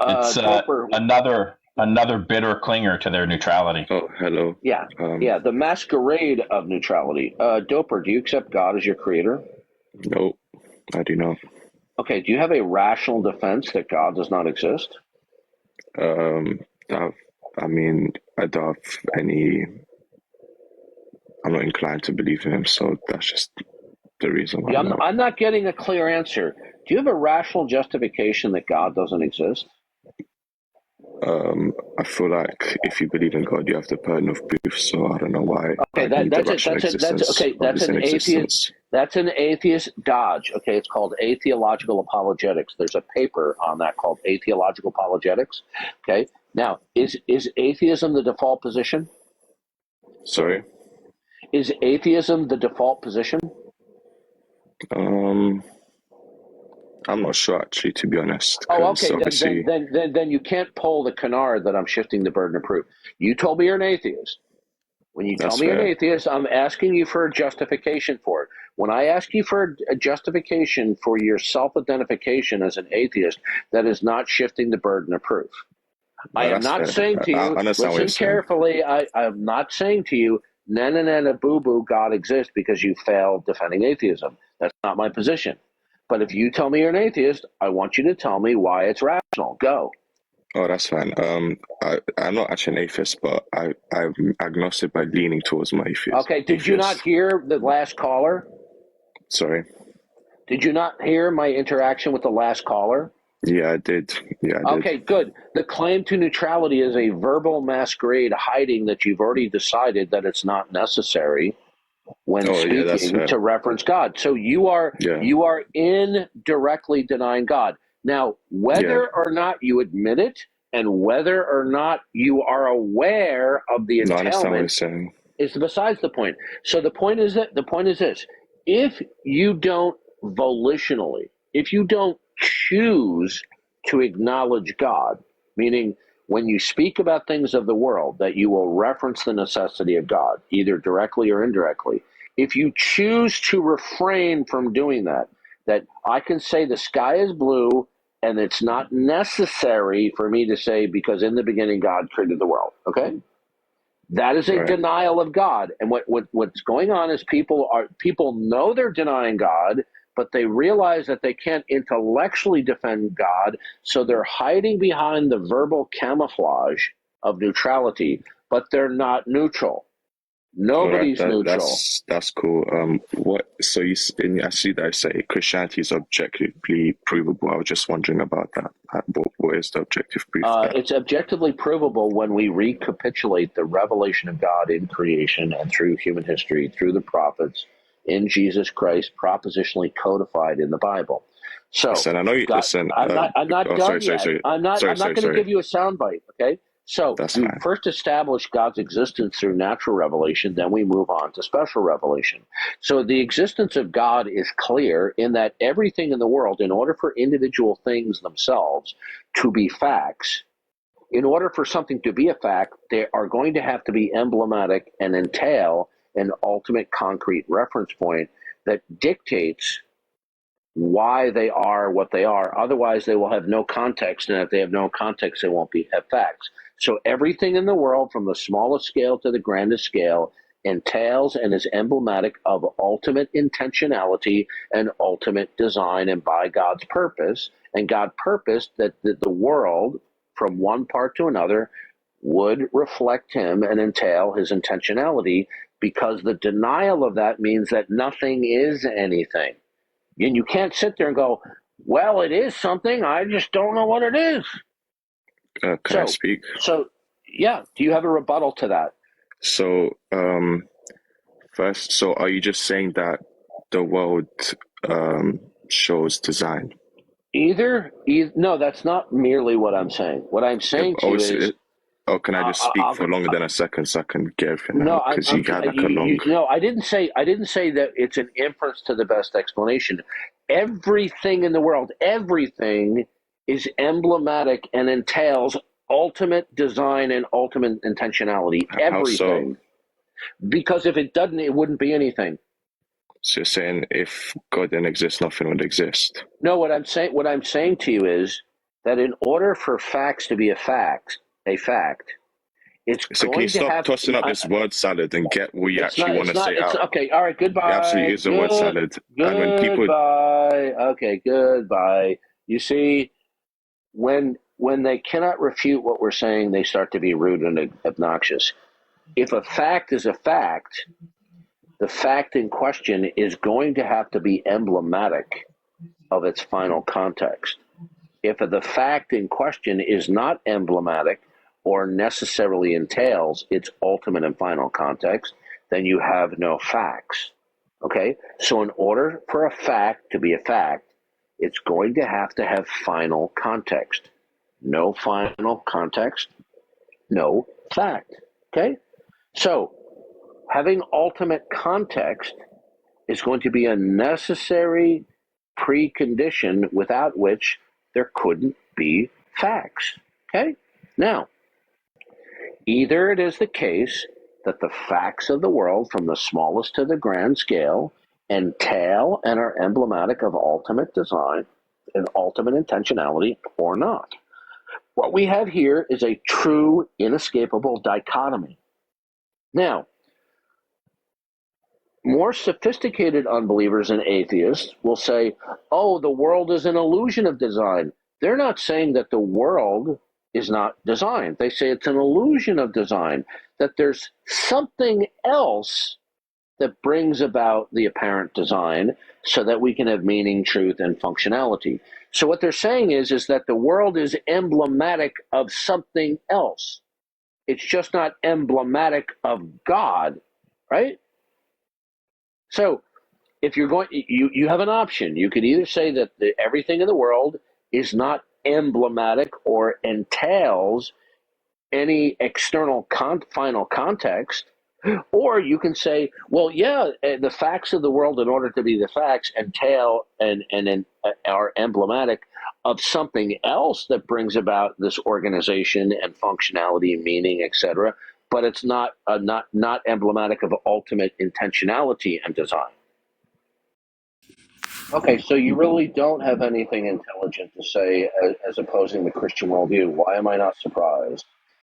It's Doper. another bitter clinger to their neutrality. Oh, hello. Yeah, Um, yeah, the masquerade of neutrality. Doper, do you accept God as your creator? no, I do not. Okay, do you have a rational defense that God does not exist? Um, I've, I mean, I don't have any. I'm not inclined to believe in him, so that's just the reason why Yeah, I'm not. I'm not getting a clear answer. Do you have a rational justification that God doesn't exist? I feel like if you believe in God, you have the burden of proof. So I don't know why Okay, I'd need the that's it. rational That's existence okay. of his inexistence. That's an atheist dodge. Okay, it's called atheological apologetics. There's a paper on that called atheological apologetics. Okay, now is atheism the default position? Sorry. Is atheism the default position? Um, I'm not sure actually, to be honest, Oh, because okay. obviously Then you can't pull the canard that I'm shifting the burden of proof. You told me you're an atheist. When you tell that's me you're an fair. atheist, I'm asking you for a justification for it. When I ask you for a justification for your self-identification as an atheist, that is not shifting the burden of proof. I No, am that's not fair. saying to I you, understand what you're listen saying. carefully, I'm not saying to you, nana nana boo boo, God exists because you failed defending atheism. That's not my position. But if you tell me you're an atheist, I want you to tell me why it's rational. Go. Oh, that's fine. I'm not actually an atheist, but I'm agnostic by leaning towards my Okay, did you not atheist. hear the last caller? Sorry. Did you not hear my interaction with the last caller? Yeah, I did. Yeah, I did. Okay, good. The claim to neutrality is a verbal masquerade hiding that you've already decided that it's not necessary when Oh, yeah, that's speaking fair. to reference God. So you Yeah, are indirectly denying God. Now, yeah. whether or not you admit it and whether or not you are aware of the No, I understand what you're entailment saying. is besides the point. So the point is this: if you don't volitionally, if you don't choose to acknowledge God, meaning when you speak about things of the world, that you will reference the necessity of God, either directly or indirectly. If you choose to refrain from doing that, that I can say the sky is blue and it's not necessary for me to say because in the beginning God created the world. Okay? That is a Right. denial of God. And what's going on is people know they're denying God, but they realize that they can't intellectually defend God, so they're hiding behind the verbal camouflage of neutrality, but they're not neutral. All right. Nobody's neutral. That's cool. What? So I see that I say Christianity is objectively provable. I was just wondering about that. What is the objective proof of that? It's objectively provable when we recapitulate the revelation of God in creation and through human history, through the prophets, in Jesus Christ, propositionally codified in the Bible. So, Listen, I know you. God, Listen. I'm not Oh, done yet. I'm not going to sorry. give you a soundbite. Okay. So That's we fine. first establish God's existence through natural revelation, then we move on to special revelation. So the existence of God is clear in that everything in the world, in order for individual things themselves to be facts, in order for something to be a fact, they are going to have to be emblematic and entail an ultimate concrete reference point that dictates why they are what they are. Otherwise, they will have no context, and if they have no context, they won't have facts. So everything in the world, from the smallest scale to the grandest scale, entails and is emblematic of ultimate intentionality and ultimate design, and by God's purpose. And God purposed that the world, from one part to another, would reflect Him and entail His intentionality, because the denial of that means that nothing is anything. And you can't sit there and go, well, it is something. I just don't know what it is. Can I So, speak? yeah. Do you have a rebuttal to that? So, first, so are you just saying that the world shows design? No, that's not merely what I'm saying. What I'm Yeah, saying but to you is, obviously, oh, can I just speak for longer than a second so I can get everything no, out? Because you had like a long. no, I didn't say that it's an inference to the best explanation. Everything in the world, everything is emblematic and entails ultimate design and ultimate intentionality. How so? Everything. Because if it doesn't, it wouldn't be anything. So you're saying if God didn't exist, nothing would exist. No, what I'm saying to you is that in order for facts to be a fact, it's So can you going to stop have. tossing up this word salad and get what you It's actually not. want It's to not. say It's out? okay. All right. It absolutely Goodbye. is a word salad. And when people, Goodbye. Okay. Goodbye. You see, when they cannot refute what we're saying, they start to be rude and obnoxious. If a fact is a fact, the fact in question is going to have to be emblematic of its final context. If the fact in question is not emblematic or necessarily entails its ultimate and final context, then you have no facts. Okay? So, in order for a fact to be a fact, it's going to have final context. No final context, no fact. Okay? So, having ultimate context is going to be a necessary precondition without which there couldn't be facts. Okay? Now, either it is the case that the facts of the world, from the smallest to the grand scale, entail and are emblematic of ultimate design and ultimate intentionality, or not. What we have here is a true, inescapable dichotomy. Now, more sophisticated unbelievers and atheists will say, oh, the world is an illusion of design. They're not saying that the world is not designed. They say it's an illusion of design, that there's something else that brings about the apparent design so that we can have meaning, truth, and functionality. So what they're saying is that the world is emblematic of something else. It's just not emblematic of God, right? So if you're going, you have an option. You could either say that everything in the world is not emblematic or entails any external final context, or you can say, well, yeah, the facts of the world, in order to be the facts, entail and are emblematic of something else that brings about this organization and functionality, meaning, etc. But it's not emblematic of ultimate intentionality and design. Okay, so you really don't have anything intelligent to say as opposing the Christian worldview. Why am I not surprised?